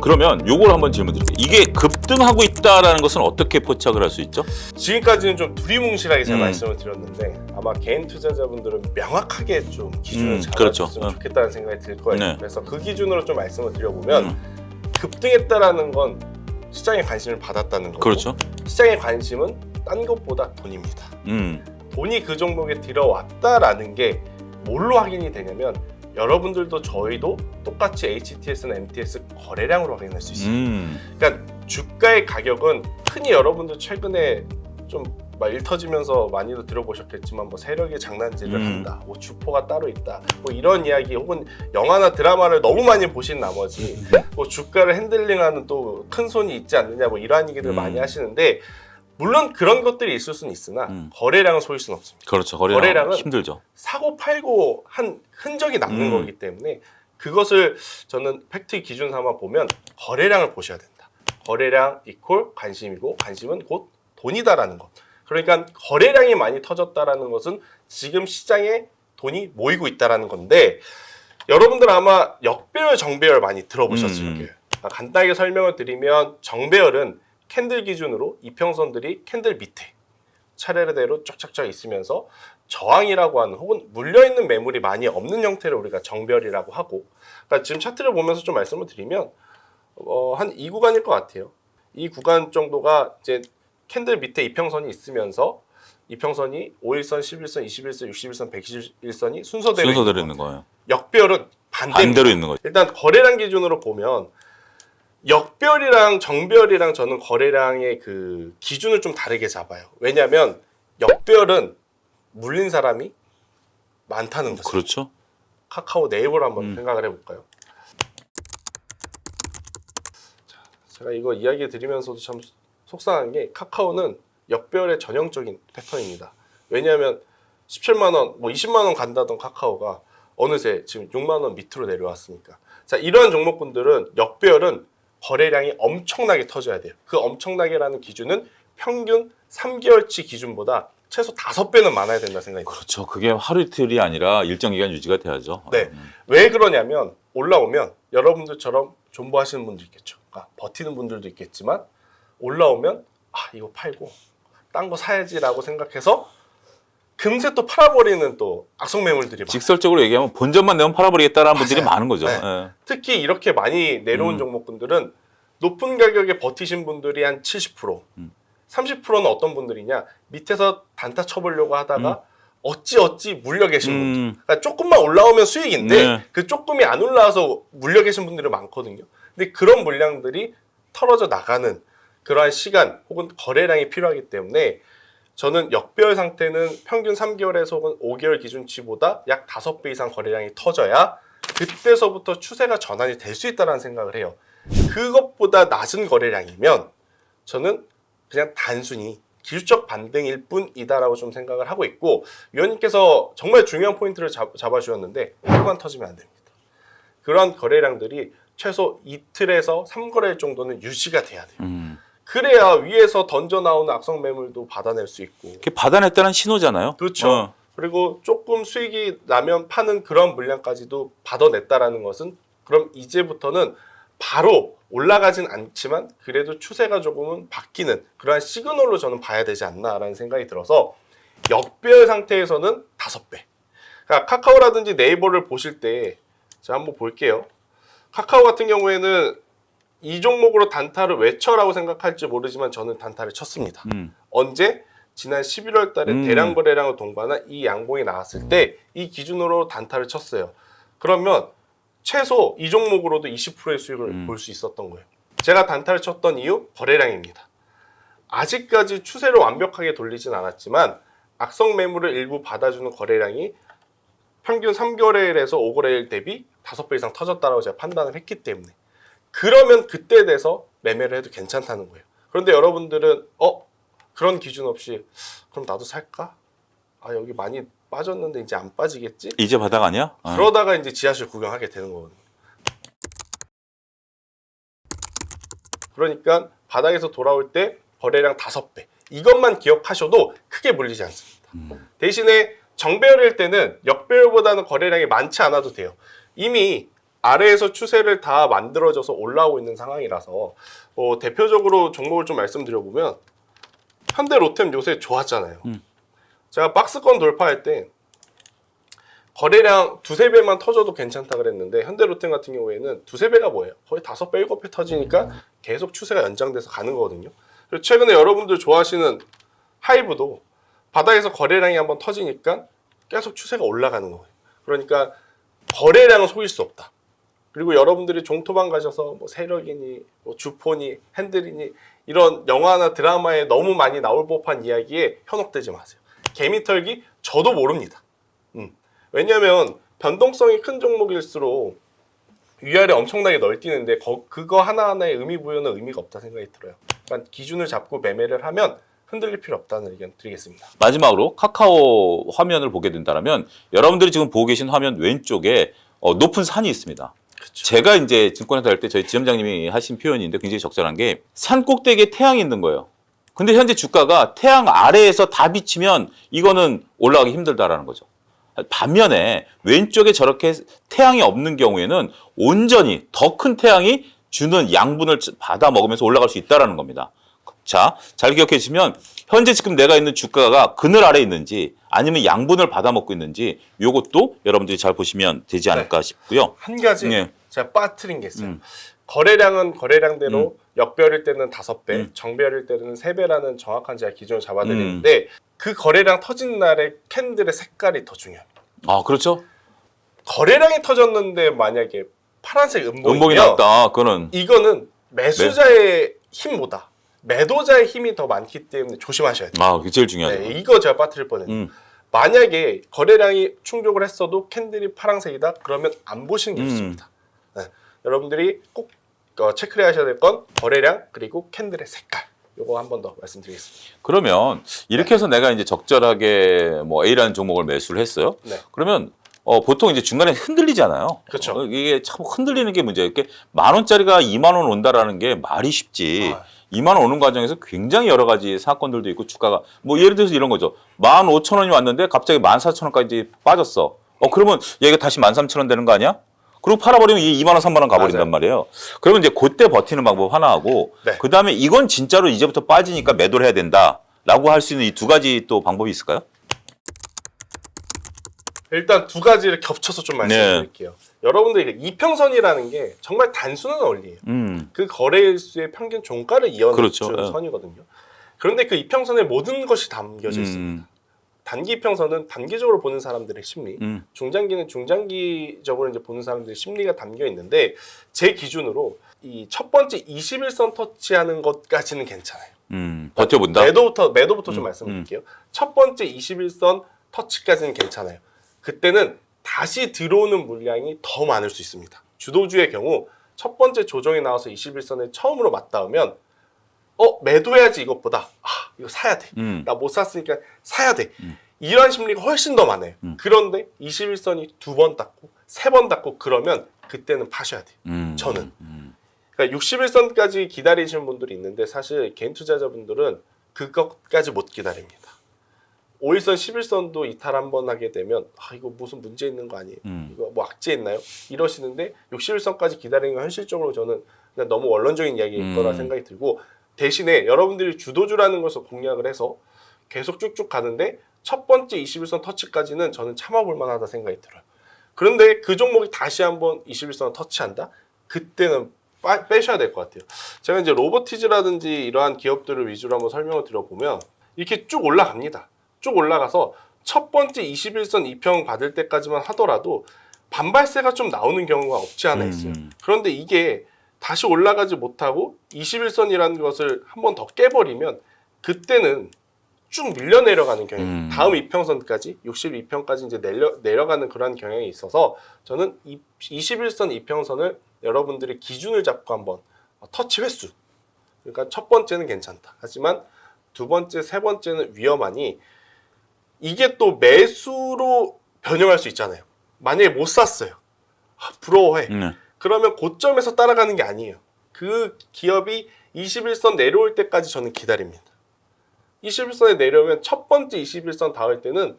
그러면 요걸 한번 질문 드릴게요. 이게 급등하고 있다라는 것은 어떻게 포착을 할 수 있죠? 지금까지는 좀 두리뭉실하게 제가 말씀을 드렸는데 아마 개인 투자자분들은 명확하게 좀 기준을 잡아줬으면 그렇죠. 좋겠다는 생각이 들 거예요. 네. 그래서 그 기준으로 좀 말씀을 드려보면 급등했다라는 건 시장의 관심을 받았다는 거고 그렇죠. 시장의 관심은 딴 것보다 돈입니다. 돈이 그 종목에 들어왔다라는 게 뭘로 확인이 되냐면 여러분들도 저희도 똑같이 HTS나 MTS 거래량으로 확인할 수 있어요. 그러니까 주가의 가격은 흔히 여러분들 최근에 좀 막 일 터지면서 많이도 들어보셨겠지만 뭐 세력이 장난질을 한다, 뭐 주포가 따로 있다, 뭐 이런 이야기 혹은 영화나 드라마를 너무 많이 보신 나머지 뭐 주가를 핸들링하는 또 큰 손이 있지 않느냐 뭐 이러한 얘기들 많이 하시는데 물론 그런 것들이 있을 수는 있으나 거래량은 소일 수는 없습니다. 그렇죠. 거래량은 힘들죠. 사고 팔고 한 흔적이 남는 거기 때문에 그것을 저는 팩트 기준 삼아 보면 거래량을 보셔야 된다. 거래량 이퀄 관심이고 관심은 곧 돈이다라는 것. 그러니까 거래량이 많이 터졌다라는 것은 지금 시장에 돈이 모이고 있다라는 건데 여러분들 아마 역배열, 정배열 많이 들어보셨을 거예요. 간단하게 설명을 드리면 정배열은 캔들 기준으로 이평선들이 캔들 밑에 차례대로 쫙쫙쫙 있으면서 저항이라고 하는 혹은 물려있는 매물이 많이 없는 형태를 우리가 정배열이라고 하고 그러니까 지금 차트를 보면서 좀 말씀을 드리면 한 이 구간일 것 같아요. 이 구간 정도가 이제 캔들 밑에 이평선이 있으면서 이평선이 5일선, 11선, 21선, 61선, 121선이 순서대로 있는 거예요. 역배열은 반대로 있는 거죠. 일단 거래량 기준으로 보면 역배열이랑 정배열이랑 저는 거래량의 그 기준을 좀 다르게 잡아요. 왜냐하면 역배열은 물린 사람이 많다는 거죠. 그렇죠. 카카오 네이버를 한번 생각을 해볼까요? 자, 제가 이거 이야기 드리면서도 참 속상한 게 카카오는 역배열의 전형적인 패턴입니다. 왜냐하면 17만 원, 뭐 20만 원 간다던 카카오가 어느새 지금 6만 원 밑으로 내려왔으니까. 자, 이러한 종목군들은 역배열은 거래량이 엄청나게 터져야 돼요. 그 엄청나게라는 기준은 평균 3개월치 기준보다 최소 5배는 많아야 된다 생각이 듭니다. 그렇죠. 그게 하루 이틀이 아니라 일정 기간 유지가 돼야죠. 네. 왜 그러냐면 올라오면 여러분들처럼 존버하시는 분도 있겠죠. 그러니까 버티는 분들도 있겠지만 올라오면 이거 팔고 딴 거 사야지라고 생각해서 금세 또 팔아버리는 또 악성 매물들이 많아요. 직설적으로 얘기하면 본전만 내면 팔아버리겠다라는 분들이 많은 거죠. 네. 네. 특히 이렇게 많이 내려온 종목군들은 높은 가격에 버티신 분들이 한 70%, 30%는 어떤 분들이냐 밑에서 단타 쳐보려고 하다가 어찌 물려 계신 분들. 그러니까 조금만 올라오면 수익인데 네. 그 조금이 안 올라와서 물려 계신 분들이 많거든요. 근데 그런 물량들이 털어져 나가는 그러한 시간 혹은 거래량이 필요하기 때문에 저는 역배열 상태는 평균 3개월에서 혹은 5개월 기준치보다 약 5배 이상 거래량이 터져야 그때서부터 추세가 전환이 될 수 있다는 생각을 해요. 그것보다 낮은 거래량이면 저는 그냥 단순히 기술적 반등일 뿐이다라고 좀 생각을 하고 있고 위원님께서 정말 중요한 포인트를 잡아주셨는데 하루만 터지면 안 됩니다. 그런 거래량들이 최소 이틀에서 3거래일 정도는 유지가 돼야 돼요. 그래야 위에서 던져 나오는 악성 매물도 받아낼 수 있고. 그게 받아냈다는 신호잖아요. 그렇죠. 그리고 조금 수익이 나면 파는 그런 물량까지도 받아냈다라는 것은 그럼 이제부터는 바로 올라가진 않지만 그래도 추세가 조금은 바뀌는 그러한 시그널로 저는 봐야 되지 않나라는 생각이 들어서 역배열 상태에서는 5배. 그러니까 카카오라든지 네이버를 보실 때 제가 한번 볼게요. 카카오 같은 경우에는 이 종목으로 단타를 왜 쳐라고 생각할지 모르지만 저는 단타를 쳤습니다. 언제? 지난 11월 달에 대량 거래량을 동반한 이 양봉이 나왔을 때 이 기준으로 단타를 쳤어요. 그러면 최소 이 종목으로도 20%의 수익을 볼 수 있었던 거예요. 제가 단타를 쳤던 이유 거래량입니다. 아직까지 추세를 완벽하게 돌리진 않았지만 악성 매물을 일부 받아주는 거래량이 평균 3거래일에서 5거래일 대비 5배 이상 터졌다고 제가 판단을 했기 때문에 그러면 그때에 대해서 매매를 해도 괜찮다는 거예요. 그런데 여러분들은 그런 기준 없이 그럼 나도 살까? 여기 많이 빠졌는데 이제 안 빠지겠지? 이제 바닥 아니야? 그러다가 이제 지하실 구경하게 되는 거거든요. 그러니까 바닥에서 돌아올 때 거래량 5배 이것만 기억하셔도 크게 물리지 않습니다. 대신에 정배열일 때는 역배열보다는 거래량이 많지 않아도 돼요. 이미 아래에서 추세를 다 만들어져서 올라오고 있는 상황이라서 대표적으로 종목을 좀 말씀드려보면 현대로템 요새 좋았잖아요. 제가 박스권 돌파할 때 거래량 두세 배만 터져도 괜찮다 그랬는데 현대로템 같은 경우에는 두세 배가 뭐예요? 거의 5배, 7배 터지니까 계속 추세가 연장돼서 가는 거거든요. 그리고 최근에 여러분들 좋아하시는 하이브도 바닥에서 거래량이 한번 터지니까 계속 추세가 올라가는 거예요. 그러니까 거래량은 속일 수 없다. 그리고 여러분들이 종토방 가셔서 뭐 세력이니 뭐 주포니 핸들이니 이런 영화나 드라마에 너무 많이 나올 법한 이야기에 현혹되지 마세요. 개미털기 저도 모릅니다. 왜냐하면 변동성이 큰 종목일수록 위아래 엄청나게 널뛰는데 그거 하나하나의 의미 부여는 의미가 없다 생각이 들어요. 그러니까 기준을 잡고 매매를 하면 흔들릴 필요 없다는 의견 드리겠습니다. 마지막으로 카카오 화면을 보게 된다면 여러분들이 지금 보고 계신 화면 왼쪽에 높은 산이 있습니다. 그쵸. 제가 이제 증권회사 할 때 저희 지점장님이 하신 표현인데 굉장히 적절한 게 산 꼭대기에 태양이 있는 거예요. 근데 현재 주가가 태양 아래에서 다 비치면 이거는 올라가기 힘들다라는 거죠. 반면에 왼쪽에 저렇게 태양이 없는 경우에는 온전히 더 큰 태양이 주는 양분을 받아 먹으면서 올라갈 수 있다는 겁니다. 자, 잘 기억해 주시면 현재 지금 내가 있는 주가가 그늘 아래에 있는지 아니면 양분을 받아 먹고 있는지 이것도 여러분들이 잘 보시면 되지 않을까 싶고요. 한 가지 네. 제가 빠뜨린 게 있어요. 거래량은 거래량대로 역별일 때는 5배, 정별일 때는 3배라는 정확한 제가 기준을 잡아드리는데 그 거래량 터진 날의 캔들의 색깔이 더 중요합니다. 아, 그렇죠. 거래량이 터졌는데 만약에 파란색 음봉이 음봉이면 났다. 그거는 이거는 매수자의 힘보다 매도자의 힘이 더 많기 때문에 조심하셔야 돼요. 그게 제일 중요하죠. 네, 이거 제가 빠뜨릴 뻔했네요. 만약에 거래량이 충족을 했어도 캔들이 파란색이다 그러면 안 보시는 게 좋습니다. 네, 여러분들이 꼭 체크를 하셔야 될 건 거래량 그리고 캔들의 색깔. 요거 한 번 더 말씀드리겠습니다. 그러면 이렇게 해서 내가 이제 적절하게 뭐 A라는 종목을 매수를 했어요. 네. 그러면 보통 이제 중간에 흔들리잖아요. 그렇죠. 이게 참 흔들리는 게 문제예요. 이렇게 10,000원짜리가 2만 원 온다라는 게 말이 쉽지. 2만 원 오는 과정에서 굉장히 여러 가지 사건들도 있고 주가가 뭐 예를 들어서 이런 거죠. 15,000원이 왔는데 갑자기 14,000원까지 빠졌어. 그러면 얘가 다시 13,000원 되는 거 아니야? 그리고 팔아버리면 이 2만 원, 3만 원 가버린단 맞아요. 말이에요. 그러면 이제 그때 버티는 방법 하나하고 네. 그다음에 이건 진짜로 이제부터 빠지니까 매도를 해야 된다라고 할 수 있는 이 두 가지 또 방법이 있을까요? 일단 두 가지를 겹쳐서 좀 말씀드릴게요. 여러분들 이평선이라는 게 정말 단순한 원리예요. 그 거래일수의 평균 종가를 이어는 그렇죠. 선이거든요. 그런데 그 이평선에 모든 것이 담겨져 있습니다. 단기 이평선은 단기적으로 보는 사람들의 심리, 중장기는 중장기적으로 이제 보는 사람들의 심리가 담겨 있는데 제 기준으로 이 첫 번째 21선 터치하는 것까지는 괜찮아요. 버텨본다. 매도부터 좀 말씀드릴게요. 첫 번째 21선 터치까지는 괜찮아요. 그때는 다시 들어오는 물량이 더 많을 수 있습니다. 주도주의 경우 첫 번째 조정이 나와서 21선에 처음으로 맞닿으면 매도해야지 이것보다 이거 사야 돼. 나 못 샀으니까 사야 돼. 이런 심리가 훨씬 더 많아요. 그런데 21선이 2번 닿고 3번 닿고 그러면 그때는 파셔야 돼요. 저는. 그러니까 61선까지 기다리시는 분들이 있는데 사실 개인 투자자분들은 그것까지 못 기다립니다. 5일선, 11선도 이탈 한번 하게 되면 이거 무슨 문제 있는 거 아니에요? 이거 뭐 악재 있나요? 이러시는데 61선까지 기다리는 건 현실적으로 저는 그냥 너무 원론적인 이야기일 거라 생각이 들고 대신에 여러분들이 주도주라는 것을 공략을 해서 계속 쭉쭉 가는데 첫 번째 21선 터치까지는 저는 참아볼 만하다 생각이 들어요. 그런데 그 종목이 다시 한번 21선을 터치한다? 그때는 빼셔야 될 것 같아요. 제가 이제 로보티즈라든지 이러한 기업들을 위주로 한번 설명을 드려보면 이렇게 쭉 올라갑니다. 쭉 올라가서 첫 번째 21선 이평 받을 때까지만 하더라도 반발세가 좀 나오는 경우가 없지 않아 있어요. 그런데 이게 다시 올라가지 못하고 21선이라는 것을 한 번 더 깨버리면 그때는 쭉 밀려 내려가는 경향. 다음 이평선까지 62평까지 이제 내려가는 그런 경향이 있어서 저는 21선 이평선을 여러분들이 기준을 잡고 한번 터치 횟수. 그러니까 첫 번째는 괜찮다. 하지만 두 번째, 세 번째는 위험하니 이게 또 매수로 변형할 수 있잖아요. 만약에 못 샀어요. 부러워해. 그러면 고점에서 따라가는 게 아니에요. 그 기업이 21선 내려올 때까지 저는 기다립니다. 21선에 내려오면 첫 번째 21선 닿을 때는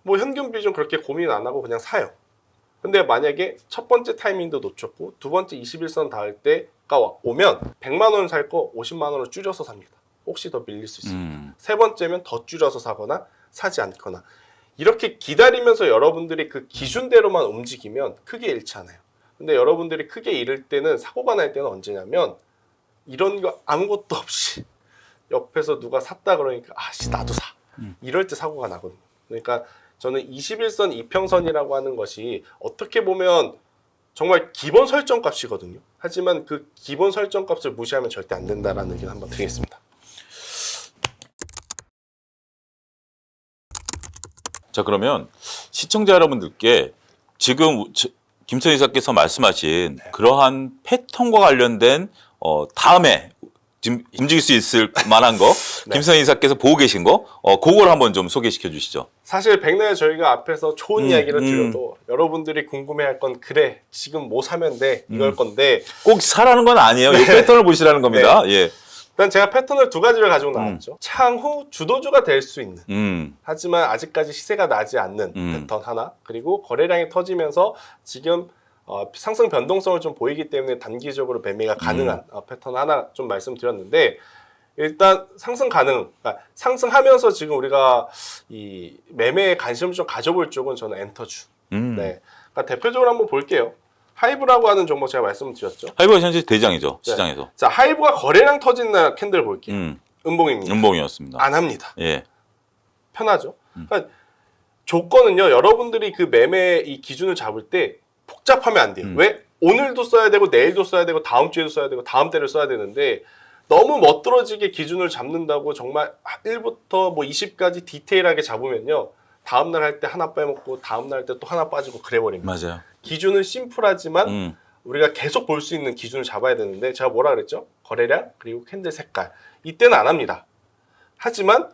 뭐 현금 비중 그렇게 고민 안 하고 그냥 사요. 근데 만약에 첫 번째 타이밍도 놓쳤고 두 번째 21선 닿을 때가 오면 100만 원 살 거 50만 원으로 줄여서 삽니다. 혹시 더 밀릴 수 있습니다. 세 번째면 더 줄여서 사거나 사지 않거나 이렇게 기다리면서 여러분들이 그 기준대로만 움직이면 크게 잃지 않아요. 근데 여러분들이 크게 잃을 때는 사고가 날 때는 언제냐면 이런 거 아무것도 없이 옆에서 누가 샀다 그러니까 아씨 나도 사 이럴 때 사고가 나거든요. 그러니까 저는 21선 이평선이라고 하는 것이 어떻게 보면 정말 기본 설정 값이거든요. 하지만 그 기본 설정 값을 무시하면 절대 안 된다라는 의견 한번 드리겠습니다. 자, 그러면 시청자 여러분들께 지금 김선 이사께서 말씀하신 그러한 패턴과 관련된 다음에 지금 움직일 수 있을 만한 거 네. 김선 이사께서 보고 계신 거 그걸 한번 좀 소개시켜 주시죠. 사실 백날 저희가 앞에서 좋은 이야기를 드려도 여러분들이 궁금해할 건 그래 지금 뭐 사면 돼 이걸 건데 꼭 사라는 건 아니에요. 이 패턴을 보시라는 겁니다. 예. 일단 제가 패턴을 두 가지를 가지고 나왔죠. 향후 주도주가 될 수 있는 하지만 아직까지 시세가 나지 않는 패턴 하나 그리고 거래량이 터지면서 지금 상승 변동성을 좀 보이기 때문에 단기적으로 매매가 가능한 패턴 하나 좀 말씀드렸는데 일단 상승 가능, 그러니까 상승하면서 지금 우리가 이 매매에 관심을 좀 가져볼 쪽은 저는 엔터주. 네, 그러니까 대표적으로 한번 볼게요. 하이브라고 하는 종목 제가 말씀드렸죠. 하이브가 현재 대장이죠 시장에서. 네. 자, 하이브가 거래량 터진 날 캔들 볼게요. 음봉입니다. 음봉이었습니다. 안 합니다. 예. 편하죠. 그러니까 조건은요. 여러분들이 그 매매 이 기준을 잡을 때 복잡하면 안 돼요. 왜? 오늘도 써야 되고 내일도 써야 되고 다음 주에도 써야 되고 다음 때를 써야 되는데 너무 멋들어지게 기준을 잡는다고 정말 1부터 뭐 20까지 디테일하게 잡으면요. 다음날 할 때 하나 빼먹고 다음날 할 때 또 하나 빠지고 그래버립니다. 맞아요. 기준은 심플하지만 우리가 계속 볼 수 있는 기준을 잡아야 되는데 제가 뭐라 그랬죠? 거래량 그리고 캔들 색깔. 이때는 안 합니다. 하지만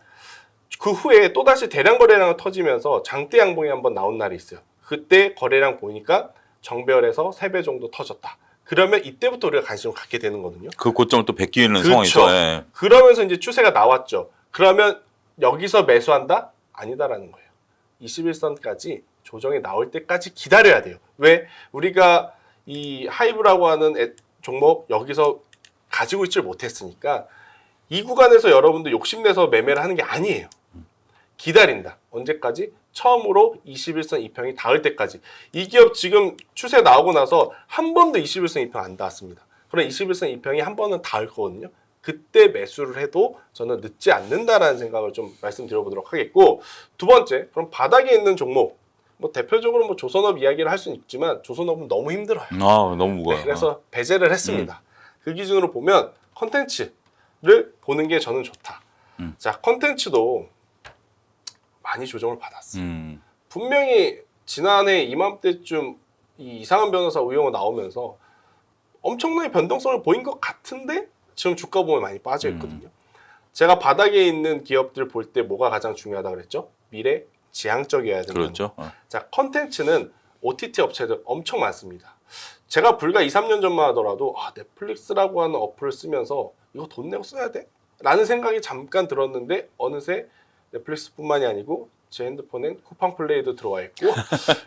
그 후에 또다시 대량 거래량을 터지면서 장대 양봉이 한번 나온 날이 있어요. 그때 거래량 보니까 정별에서 3배 정도 터졌다. 그러면 이때부터 우리가 관심을 갖게 되는 거거든요. 그 고점을 또 베끼는 그렇죠. 상황이죠. 예. 그러면서 이제 추세가 나왔죠. 그러면 여기서 매수한다? 아니다라는 거예요. 21선까지 조정이 나올 때까지 기다려야 돼요. 왜? 우리가 이 하이브라고 하는 종목 여기서 가지고 있질 못했으니까 이 구간에서 여러분들 욕심내서 매매를 하는 게 아니에요. 기다린다. 언제까지? 처음으로 21선 이평이 닿을 때까지. 이 기업 지금 추세 나오고 나서 한 번도 21선 이평 안 닿았습니다. 그럼 21선 이평이 한 번은 닿을 거거든요. 그때 매수를 해도 저는 늦지 않는다라는 생각을 좀 말씀드려보도록 하겠고 두 번째, 그럼 바닥에 있는 종목 뭐 대표적으로 뭐 조선업 이야기를 할 수는 있지만 조선업은 너무 힘들어요. 아, 너무 무거워요. 네, 그래서 배제를 했습니다. 그 기준으로 보면 컨텐츠를 보는 게 저는 좋다. 자, 컨텐츠도 많이 조정을 받았어요. 분명히 지난해 이맘때쯤 이 이상한 변호사 우영우 나오면서 엄청나게 변동성을 보인 것 같은데 지금 주가 보면 많이 빠져 있거든요. 제가 바닥에 있는 기업들 볼 때 뭐가 가장 중요하다 그랬죠? 미래 지향적이어야 된다. 그렇죠. 자, 컨텐츠는 OTT 업체들 엄청 많습니다. 제가 불과 2, 3년 전만 하더라도 넷플릭스라고 하는 어플을 쓰면서 이거 돈 내고 써야 돼? 라는 생각이 잠깐 들었는데 어느새 넷플릭스뿐만이 아니고 제 핸드폰엔 쿠팡 플레이도 들어와 있고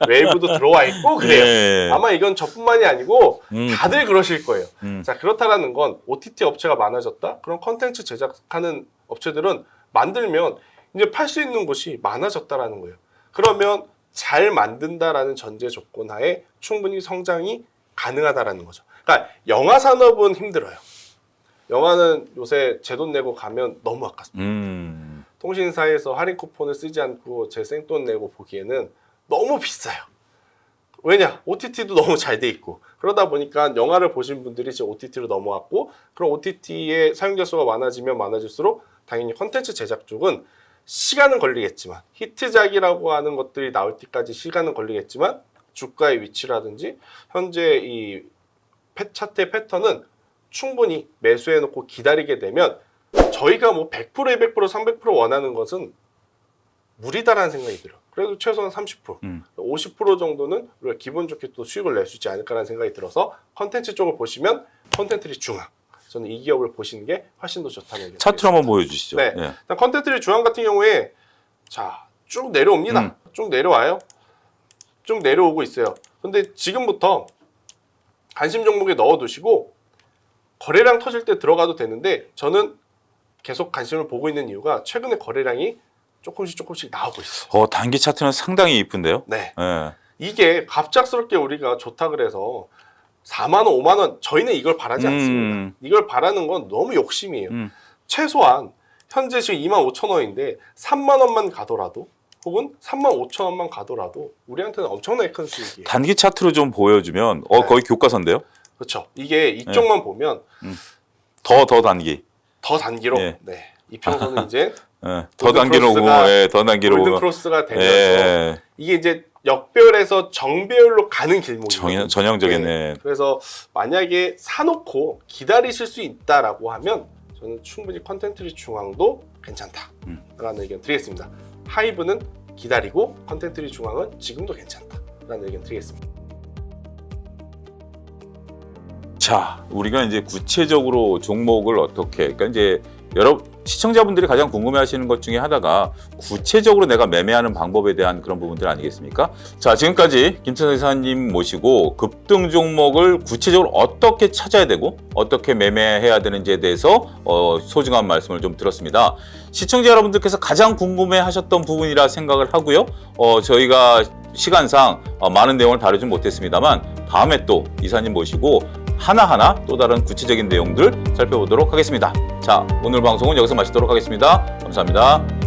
웨이브도 들어와 있고 그래요. 예. 아마 이건 저뿐만이 아니고 다들 그러실 거예요. 자, 그렇다라는 건 OTT 업체가 많아졌다? 그럼 컨텐츠 제작하는 업체들은 만들면 이제 팔 수 있는 곳이 많아졌다라는 거예요. 그러면 잘 만든다라는 전제 조건 하에 충분히 성장이 가능하다라는 거죠. 그러니까 영화 산업은 힘들어요. 영화는 요새 제 돈 내고 가면 너무 아깝습니다. 통신사에서 할인 쿠폰을 쓰지 않고 제 생돈 내고 보기에는 너무 비싸요. 왜냐? OTT도 너무 잘 돼 있고 그러다 보니까 영화를 보신 분들이 이제 OTT로 넘어왔고 그럼 OTT의 사용자 수가 많아지면 많아질수록 당연히 컨텐츠 제작 쪽은 시간은 걸리겠지만 히트작이라고 하는 것들이 나올 때까지 시간은 걸리겠지만 주가의 위치라든지 현재 이 차트의 패턴은 충분히 매수해놓고 기다리게 되면 저희가 뭐 100%, 200%, 300% 원하는 것은 무리다라는 생각이 들어요. 그래도 최소한 30%, 50% 정도는 우리가 기분 좋게 또 수익을 낼 수 있지 않을까라는 생각이 들어서 컨텐츠 쪽을 보시면 컨텐츠리 중앙. 저는 이 기업을 보시는 게 훨씬 더 좋다는 얘기입니다. 차트로 한번 보여주시죠. 네. 예. 일단 컨텐츠리 중앙 같은 경우에 자, 쭉 내려옵니다. 쭉 내려와요. 쭉 내려오고 있어요. 근데 지금부터 관심 종목에 넣어두시고 거래량 터질 때 들어가도 되는데 저는 계속 관심을 보고 있는 이유가 최근에 거래량이 조금씩 나오고 있어요. 단기 차트는 상당히 이쁜데요. 네. 예. 이게 갑작스럽게 우리가 좋다 그래서 4만 원, 5만 원 저희는 이걸 바라지 않습니다. 이걸 바라는 건 너무 욕심이에요. 최소한 현재 지금 2만 5천 원인데 3만 원만 가더라도 혹은 3만 5천 원만 가더라도 우리한테는 엄청나게 큰 수익이에요. 단기 차트로 좀 보여주면 거의 교과서인데요. 그렇죠. 이게 이쪽만 보면 더 단기. 더 단기로 예. 네. 이평선은 이제 더 단기로 보고, 더 단기로 골든 보고. 크로스가 되면서 예. 이게 이제 역별에서 정배열로 가는 길목이에요. 전형적인. 네. 그래서 만약에 사놓고 기다리실 수 있다라고 하면 저는 충분히 컨텐츠리 중앙도 괜찮다라는 의견 드리겠습니다. 하이브는 기다리고 컨텐츠리 중앙은 지금도 괜찮다라는 의견 드리겠습니다. 자, 우리가 이제 구체적으로 종목을 어떻게, 그러니까 이제 여러 시청자분들이 가장 궁금해하시는 것 중에 하나가 구체적으로 내가 매매하는 방법에 대한 그런 부분들 아니겠습니까? 자, 지금까지 김천석 이사님 모시고 급등 종목을 구체적으로 어떻게 찾아야 되고 어떻게 매매해야 되는지에 대해서 소중한 말씀을 좀 들었습니다. 시청자 여러분들께서 가장 궁금해하셨던 부분이라 생각을 하고요. 저희가 시간상 많은 내용을 다루지 못했습니다만 다음에 또 이사님 모시고 하나하나 또 다른 구체적인 내용들 살펴보도록 하겠습니다. 자, 오늘 방송은 여기서 마치도록 하겠습니다. 감사합니다.